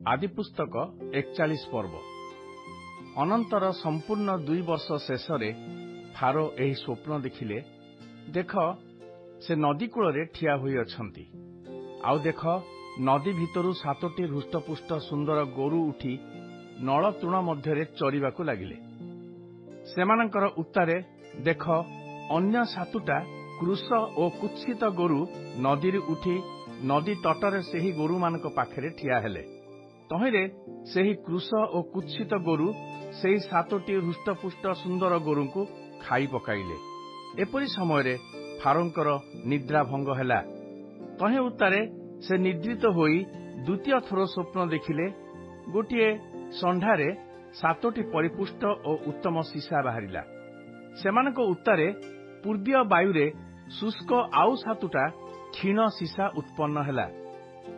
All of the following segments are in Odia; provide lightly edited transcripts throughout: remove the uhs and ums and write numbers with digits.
आदि पुस्तक 41 पर्व। अनंतर संपूर्ण 2 वर्ष शेष फारो एही स्वप्न देखिले, देख से नदी कूल ठिया हुई अछंती। आउ देख नदी भितरु 7टी हृष्टपुष्ट सुंदर गोरु उठी नल तृण मध्य चरिबाकू लागिले। सेमानंकर उत्तारे देख अन्य 7टा कृश ओ कुत्सित गोरु नदी उठी नदी तटरे सेही गोरु मानक पाखरे ठिया हेले। तहिरे सेही कृश ओ कुत्सित गोरु सेही 7टी हृष्टपुष्ट सुंदर गोरुंकु खाई पकाइले। एपरि समय फारोंकर निद्रा भंग हैला। तहे उत्तारे से निद्रित होई द्वितीय थोर स्वप्न देखिले। गोटे षंढारे 7टी परिपुष्ट ओ उत्तम सीसा बाहरिला। सेमानक उत्तारे पूर्वीय वायुरे शुष्क आउ 7टा क्षीण सीसा उत्पन्न हैला।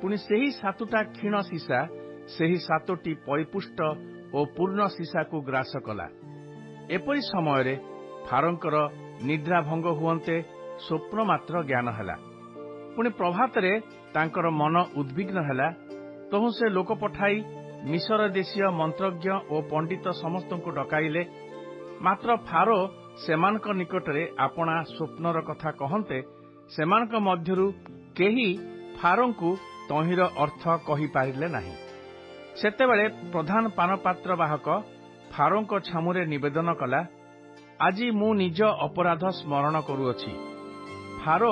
पुणी सेही 7टा क्षीण सीसा सेही 7टी परिपुष्ट ओ पूर्ण सीसा को ग्रास कला। एपरि समय फारोंकर निद्रा भंग हुअन्ते स्वप्न मात्र ज्ञान हैला। पुणी प्रभातरे तांकर मन उद्विग्न हैला। तहु से लोक पठाई मिसर देशीय मंत्रज्ञ ओ पंडित समस्त को डकाइले। मात्र फारो सेमानक निकटरे आपणा स्वप्नर कथा कहन्ते सेमानक मध्यरु केही फारोंकु तहिर अर्थ कहि पारिले नाही। सेतेबेले प्रधान पानपात्र बाहक फारोंक छामुरे निवेदन कला, आजी मु निज अपराध स्मरण करुअछि। फारो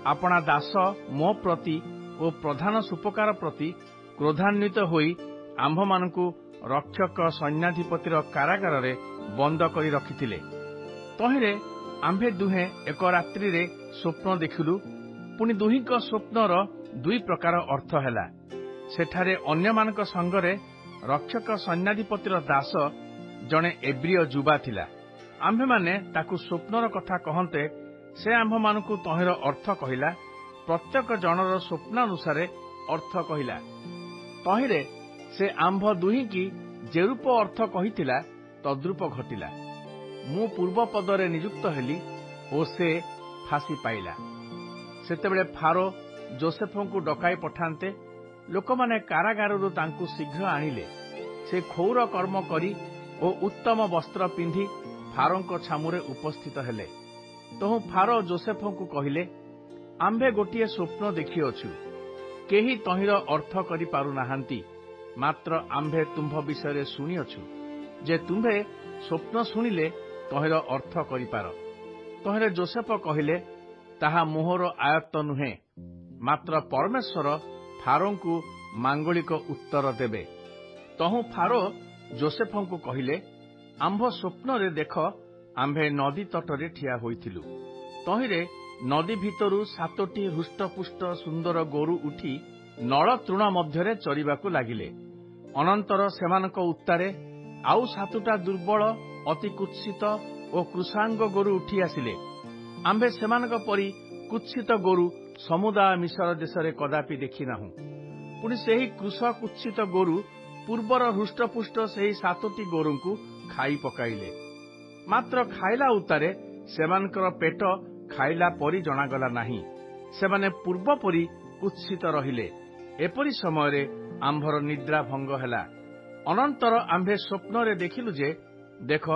आपणा दास मो प्रति ओ प्रधान सुपकार प्रति क्रोधान्वित होई आम्भमानंकु रक्षक सैन्याधिपतिर कारागार बंद करी रखिथिले। तहिरे आम्भे दुहे एक रात्रि रे स्वप्न देखिलु। पुणी दुहीक स्वप्नर 2 प्रकार अर्थ हैला। सेठारे अन्य मानक संगरे रक्षक सैन्याधिपतिर दास जणे एब्रिय जुबा थिला। आम्भे माने ताकु स्वप्नर कथा कहन्ते से आम्भ मानकु तहिर अर्थ कहिला। प्रत्येक जनर स्वप्नानुसारे अर्थ कहिला। तहिरे से आम्भ दुही की जेरूप अर्थ कहिथिला तद्रूप घटिला। मु पूर्व पदरे नियुक्त हेली ओ से फांसी पाइला। सेतेबेले फारो जोसेफंकु डकाई पठान्ते लोकमाने कारागाररु तांकु शीघ्र आनिले। से क्षौर कर्म करी ओ उत्तम वस्त्र पिंधि फारोंक छामुरे उपस्थित हेले। तहु फारो जोसेफंकु कहिले, आम्भे गोटिए स्वप्न देखिअछु। केही तहिर अर्थ करि पारु नाहांती। मात्र आम्भे तुम्भ विषय शुणिअछु जे तुम्भे स्वप्न शुणिले तहिर अर्थ करिपार। तहिरे जोसेफ कहिले, ताहा मोहर आयत्त नुहे। मात्र परमेश्वर फारोंकु मांगलिक उत्तर देबे। तहु फारो जोसेफंकु कहिले, आम्भ स्वप्न रे देख आम्भे नदी तटरे ठिया होइथिलु। तहिरे नदी भितरु 7टी हृष्टपुष्ट सुंदर गोरु उठी नल तृण मध्यरे चरिबाकू लागिले। अनंतर सेमानक उत्तारे आउ 7टा दुर्बल अति कुत्सित ओ कृषांग गोरु उठी आसिले। आम्भे सेमानक परि कुत्सित गोरु समुदाय मिसर देशरे कदापि देखि नाहु। पुणी सेही कृष कुत्सित गोरु पूर्वर हृष्टपुष्ट सेही 7टी गोरुंकु खाई पकाइले। मात्र खाइला उतारे सेमानकर पेट खाइला परि जणागला नाही। सेमाने पूर्व परि कुत्सित रहिले। एपरि समय आम्भर निद्रा भंग हैला। अनंतर आम्भे स्वप्न रे देखिलु जे देख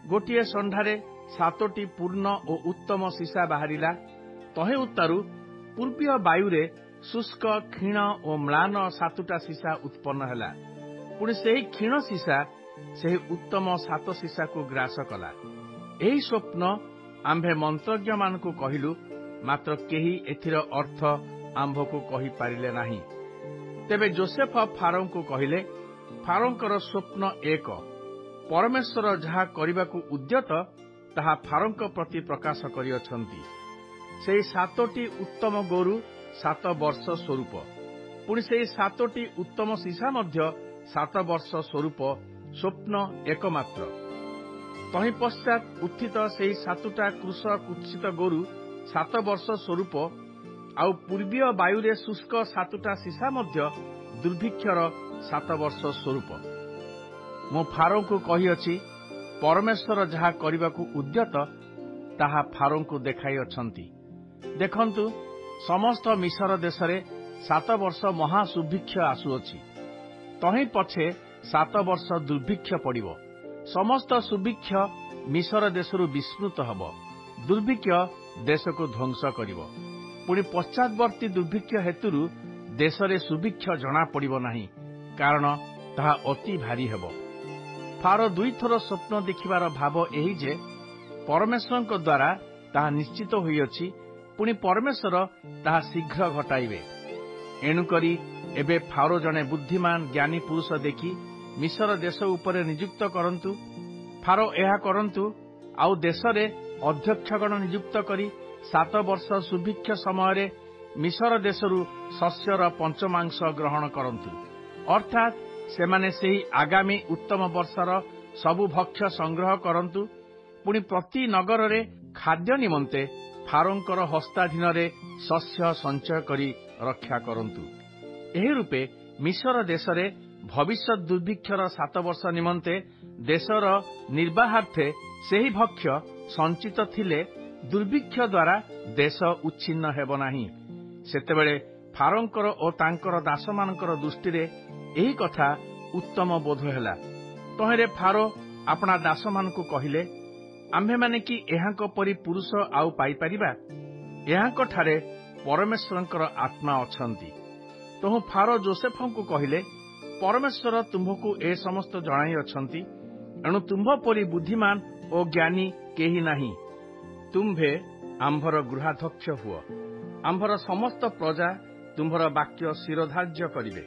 गोटिए षंढारे 7टी पूर्ण ओ उत्तम सीसा बाहरिला। तहे उत्तारु पूर्वीय वायुरे शुष्क क्षीण ओ म्लान 7टा सीसा उत्पन्न हैला। पुणी सेही क्षीण सीसा सेही उत्तम 7 सीसा को ग्रास कला। एही स्वप्न आम्भे मंत्रज्ञ मानकु कहिलु। मात्र केही एथिर अर्थ आम्भकु कहि पारिले नाही। तेबे जोसेफ फारोंकु कहिले, फारोंकर स्वप्न एक। परमेश्वर जहा करिबाकू उद्यत ताहा फारोंक प्रति प्रकाश करिअछंती। सेही 7टी उत्तम गोरु 7 वर्ष स्वरूप। पुणी सेही 7टी उत्तम सीसा मध्य 7 वर्ष स्वरूप स्वप्न एकमात्र। तहि पश्चात उत्थित सेही 7टा कृष कुत्सित गोरु 7 वर्ष स्वरूप। आउ पूर्वीय वायुरे शुष्क 7टा सीसा मध्य दुर्भिक्षर 7 वर्ष स्वरूप। मो फारोंकु कहिअछि, परमेश्वर जहा करिबाकू उद्यत ताहा फारोंकु देखाई अछंती। देखंतु समस्त मिसर देशरे 7 वर्ष महासुभिक्ष आसुअछि। ତହିଁ ପଛେ 7 ବର୍ଷ ଦୁର୍ଭିକ୍ଷ ପଡ଼ିବ। ସମସ୍ତ ସୁଭିକ୍ଷ ମିଶର ଦେଶରୁ ବିସ୍ମୃତ ହେବ। ଦୁର୍ଭିକ୍ଷ ଦେଶକୁ ଧ୍ୱଂସ କରିବ। ପୁଣି ପଶ୍ଚାତବର୍ତ୍ତୀ ଦୁର୍ଭିକ୍ଷ ହେତୁରୁ ଦେଶରେ ସୁଭିକ୍ଷ ଜଣାପଡ଼ିବ ନାହିଁ, କାରଣ ତାହା ଅତି ଭାରି ହେବ। ଫାରୋ 2 ଥର ସ୍ୱପ୍ନ ଦେଖିବାର ଭାବ ଏହି ଯେ ପରମେଶ୍ୱରଙ୍କ ଦ୍ୱାରା ତାହା ନିଶ୍ଚିତ ହୋଇଅଛି, ପୁଣି ପରମେଶ୍ୱର ତାହା ଶୀଘ୍ର ଘଟାଇବେ। ଏଣୁକରି ଏବେ ଫାରୋ ଜଣେ ବୁଦ୍ଧିମାନ ଜ୍ଞାନୀ ପୁରୁଷ ଦେଖି ମିଶର ଦେଶ ଉପରେ ନିଯୁକ୍ତ କରନ୍ତୁ। ଫାରୋ ଏହା କରନ୍ତୁ, ଆଉ ଦେଶରେ ଅଧ୍ୟକ୍ଷଗଣ ନିଯୁକ୍ତ କରି 7 ବର୍ଷ ସୁଭିକ୍ଷ ସମୟରେ ମିଶର ଦେଶରୁ ଶସ୍ୟର ପଞ୍ଚମାଂଶ ଗ୍ରହଣ କରନ୍ତୁ। ଅର୍ଥାତ୍ ସେମାନେ ସେହି ଆଗାମୀ ଉତ୍ତମ ବର୍ଷର ସବୁ ଭକ୍ଷ୍ୟ ସଂଗ୍ରହ କରନ୍ତୁ। ପୁଣି ପ୍ରତି ନଗରରେ ଖାଦ୍ୟ ନିମନ୍ତେ ଫାରୋଙ୍କର ହସ୍ତାଧୀନରେ ଶସ୍ୟ ସଞ୍ଚୟ କରି ରକ୍ଷା କରନ୍ତୁ। ଏହି ରୂପେ ମିଶର ଦେଶରେ ଭବିଷ୍ୟତ ଦୁର୍ଭିକ୍ଷର 7 ବର୍ଷ ନିମନ୍ତେ ଦେଶର ନିର୍ବାହାର୍ଥେ ସେହି ଭକ୍ଷ୍ୟ ସଞ୍ଚିତ ଥିଲେ ଦୁର୍ଭିକ୍ଷ ଦ୍ୱାରା ଦେଶ ଉଚ୍ଛିନ୍ନ ହେବ ନାହିଁ। ସେତେବେଳେ ଫାରୋଙ୍କର ଓ ତାଙ୍କର ଦାସମାନଙ୍କର ଦୃଷ୍ଟିରେ ଏହି କଥା ଉତ୍ତମ ବୋଧ ହେଲା। ତହିଁରେ ଫାରୋ ଆପଣା ଦାସମାନଙ୍କୁ କହିଲେ, ଆମ୍ଭେମାନେ କି ଏହାଙ୍କ ପରି ପୁରୁଷ ଆଉ ପାଇପାରିବା? ଏହାଙ୍କଠାରେ ପରମେଶ୍ୱରଙ୍କର ଆତ୍ମା ଅଛନ୍ତି। ତହୁଁ ଫାରୋ ଯୋସେଫଙ୍କୁ କହିଲେ, ପରମେଶ୍ୱର ତୁମ୍ଭକୁ ଏ ସମସ୍ତ ଜଣାଇଅଛନ୍ତି, ଏଣୁ ତୁମ୍ଭ ପରି ବୁଦ୍ଧିମାନ ଓ ଜ୍ଞାନୀ କେହି ନାହିଁ। ତୁମ୍ଭେ ଆମ୍ଭର ଗୃହାଧ୍ୟକ୍ଷ ହୁଅ। ଆମ୍ଭର ସମସ୍ତ ପ୍ରଜା ତୁମ୍ଭର ବାକ୍ୟ ଶିରୋଧାର୍ଯ୍ୟ କରିବେ।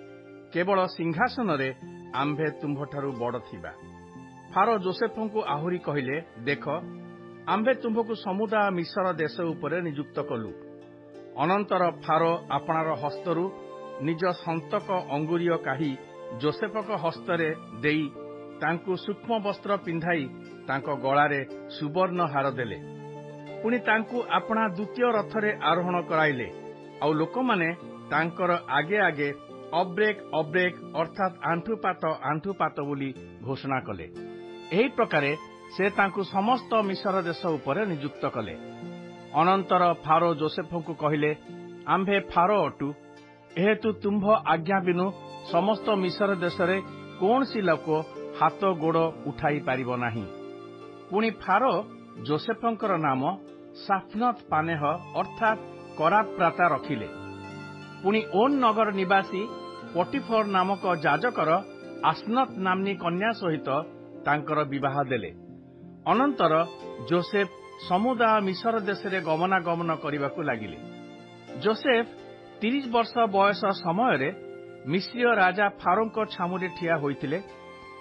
କେବଳ ସିଂହାସନରେ ଆମ୍ଭେ ତୁମ୍ଭଠାରୁ ବଡ଼ ଥିବା। ଫାରୋ ଯୋସେଫଙ୍କୁ ଆହୁରି କହିଲେ, ଦେଖ, ଆମ୍ଭେ ତୁମ୍ଭକୁ ସମୁଦାୟ ମିଶର ଦେଶ ଉପରେ ନିଯୁକ୍ତ କଲୁ। ଅନନ୍ତର ଫାରୋ ଆପଣାର ହସ୍ତରୁ ନିଜ ସନ୍ତକ ଅଙ୍ଗୁରୀୟ କାଢ଼ି ଯୋସେଫଙ୍କ ହସ୍ତରେ ଦେଇ ତାଙ୍କୁ ସୂକ୍ଷ୍ମ ବସ୍ତ୍ର ପିନ୍ଧାଇ ତାଙ୍କ ଗଳାରେ ସୁବର୍ଣ୍ଣ ହାର ଦେଲେ। ପୁଣି ତାଙ୍କୁ ଆପଣା ଦ୍ୱିତୀୟ ରଥରେ ଆରୋହଣ କରାଇଲେ। ଆଉ ଲୋକମାନେ ତାଙ୍କର ଆଗେ ଆଗେ ଅବ୍ରେକ୍ ଅବ୍ରେକ୍ ଅର୍ଥାତ୍ ଆଣ୍ଠୁପାତ ଆଣ୍ଠୁପାତ ବୋଲି ଘୋଷଣା କଲେ। ଏହି ପ୍ରକାରେ ସେ ତାଙ୍କୁ ସମସ୍ତ ମିଶର ଦେଶ ଉପରେ ନିଯୁକ୍ତ କଲେ। ଅନନ୍ତର ଫାରୋ ଯୋସେଫଙ୍କୁ କହିଲେ, ଆମ୍ଭେ ଫାରୋ ଅଟୁ। ଏହେତୁ ତୁମ୍ଭ ଆଜ୍ଞା ବିନୁ ସମସ୍ତ ମିଶର ଦେଶରେ କୌଣସି ଲୋକ ହାତ ଗୋଡ଼ ଉଠାଇ ପାରିବ ନାହିଁ। ପୁଣି ଫାରୋ ଯୋସେଫଙ୍କର ନାମ ସାଫନତ ପାନେହ ଅର୍ଥାତ୍ କରାପ୍ରାତା ରଖିଲେ। ପୁଣି ଓନ୍ ନଗର ନିବାସୀ ପଟିଫର ନାମକ ଯାଜକର ଆସ୍ନତ ନାମ୍ନୀ କନ୍ୟା ସହିତ ତାଙ୍କର ବିବାହ ଦେଲେ। ଅନନ୍ତର ଯୋସେଫ ସମୁଦାୟ ମିଶର ଦେଶରେ ଗମନାଗମନ କରିବାକୁ ଲାଗିଲେ। ଯୋସେଫ 30 ବର୍ଷ ବୟସ ସମୟରେ ମିଶ୍ରୀୟ ରାଜା ଫାରୋଙ୍କ ଛାମୁରେ ଠିଆ ହୋଇଥିଲେ।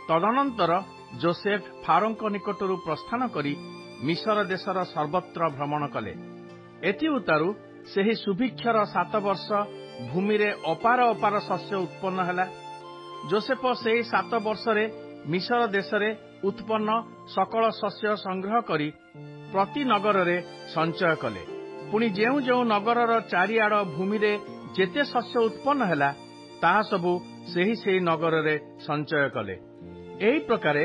ତଦନନ୍ତର ଯୋସେଫ ଫାରୋଙ୍କ ନିକଟରୁ ପ୍ରସ୍ଥାନ କରି ମିଶର ଦେଶର ସର୍ବତ୍ର ଭ୍ରମଣ କଲେ। ଏଥିଉତ୍ତାରୁ ସେହି ସୁଭିକ୍ଷର 7 ବର୍ଷ ଭୂମିରେ ଅପାର ଅପାର ଶସ୍ୟ ଉତ୍ପନ୍ନ ହେଲା। ଯୋସେଫ ସେହି 7 ବର୍ଷରେ ମିଶର ଦେଶରେ ଉତ୍ପନ୍ନ ସକଳ ଶସ୍ୟ ସଂଗ୍ରହ କରି ପ୍ରତି ନଗରରେ ସଞ୍ଚୟ କଲେ। ପୁଣି ଯେଉଁ ଯେଉଁ ନଗରର ଚାରିଆଡ଼ ଭୂମିରେ ଯେତେ ଶସ୍ୟ ଉତ୍ପନ୍ନ ହେଲା, ତାହା ସବୁ ସେହି ନଗରରେ ସଞ୍ଚୟ କଲେ। ଏହି ପ୍ରକାରେ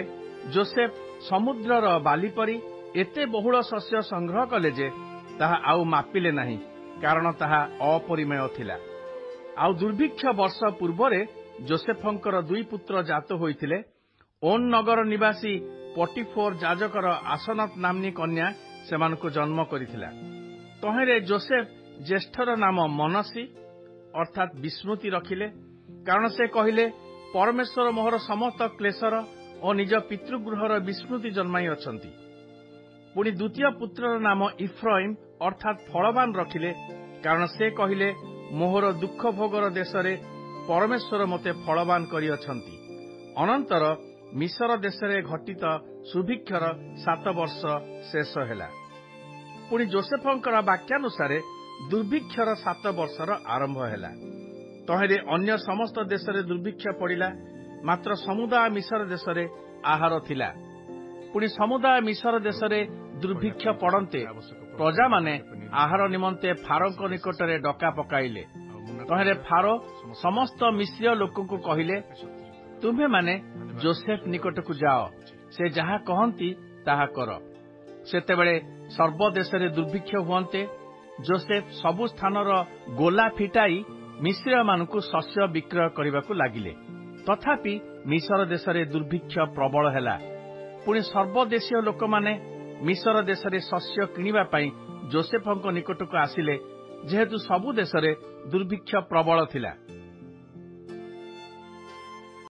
ଯୋସେଫ ସମୁଦ୍ରର ବାଲି ପରି ଏତେ ବହୁଳ ଶସ୍ୟ ସଂଗ୍ରହ କଲେ ଯେ ତାହା ଆଉ ମାପିଲେ ନାହିଁ, କାରଣ ତାହା ଅପରିମେୟ ଥିଲା। ଆଉ ଦୁର୍ଭିକ୍ଷ ବର୍ଷ ପୂର୍ବରେ ଯୋସେଫଙ୍କର 2 ପୁତ୍ର ଜାତ ହୋଇଥିଲେ। ଓନ୍ ନଗର ନିବାସୀ ପଟିଫୋର ଯାଜକର ଆସନତ ନାମ୍ନୀ କନ୍ୟା ସେମାନଙ୍କୁ ଜନ୍ମ କରିଥିଲା। ତହିଁରେ ଯୋସେଫ ଜ୍ୟେଷ୍ଠର ନାମ ମନସି ଅର୍ଥାତ୍ ବିସ୍ମୃତି ରଖିଲେ, କାରଣ ସେ କହିଲେ, ପରମେଶ୍ୱର ମୋହର ସମସ୍ତ କ୍ଲେଶର ଓ ନିଜ ପିତୃଗୃହର ବିସ୍ମୃତି ଜନ୍ମାଇ ଅଛନ୍ତି। ପୁଣି ଦ୍ୱିତୀୟ ପୁତ୍ରର ନାମ ଇଫ୍ରାଇମ୍ ଅର୍ଥାତ୍ ଫଳବାନ ରଖିଲେ, କାରଣ ସେ କହିଲେ, ମୋହର ଦୁଃଖ ଭୋଗର ଦେଶରେ ପରମେଶ୍ୱର ମୋତେ ଫଳବାନ କରିଅଛନ୍ତି। ଅନନ୍ତର ମିଶର ଦେଶରେ ଘଟିତ ସୁଭିକ୍ଷର 7 ବର୍ଷ ଶେଷ ହେଲା। ପୁଣି ଯୋସେଫଙ୍କର ବାକ୍ୟାନୁସାରେ ଦୁର୍ଭିକ୍ଷର 7 ବର୍ଷର ଆରମ୍ଭ ହେଲା। ତହିଁରେ ଅନ୍ୟ ସମସ୍ତ ଦେଶରେ ଦୁର୍ଭିକ୍ଷ ପଡ଼ିଲା, ମାତ୍ର ସମୁଦାୟ ମିଶର ଦେଶରେ ଆହାର ଥିଲା। ପୁଣି ସମୁଦାୟ ମିଶର ଦେଶରେ ଦୁର୍ଭିକ୍ଷ ପଡ଼ନ୍ତେ ପ୍ରଜାମାନେ ଆହାର ନିମନ୍ତେ ଫାରୋଙ୍କ ନିକଟରେ ଡକା ପକାଇଲେ। ତହିଁରେ ଫାରୋ ସମସ୍ତ ମିଶ୍ରୀୟ ଲୋକଙ୍କୁ କହିଲେ, ତୁମ୍ଭେମାନେ ଯୋସେଫ ନିକଟକୁ ଯାଅ, ସେ ଯାହା କହନ୍ତି ତାହା କର। ସେତେବେଳେ ସର୍ବଦେଶରେ ଦୁର୍ଭିକ୍ଷ ହୁଅନ୍ତେ ଯୋସେଫ ସବୁ ସ୍ଥାନର ଗୋଲା ଫିଟାଇ ମିଶ୍ରୀୟମାନଙ୍କୁ ଶସ୍ୟ ବିକ୍ରୟ କରିବାକୁ ଲାଗିଲେ। ତଥାପି ମିଶର ଦେଶରେ ଦୁର୍ଭିକ୍ଷ ପ୍ରବଳ ହେଲା। ପୁଣି ସର୍ବଦେଶୀୟ ଲୋକମାନେ ମିଶର ଦେଶରେ ଶସ୍ୟ କିଣିବା ପାଇଁ ଯୋସେଫଙ୍କ ନିକଟକୁ ଆସିଲେ, ଯେହେତୁ ସବୁ ଦେଶରେ ଦୁର୍ଭିକ୍ଷ ପ୍ରବଳ ଥିଲା।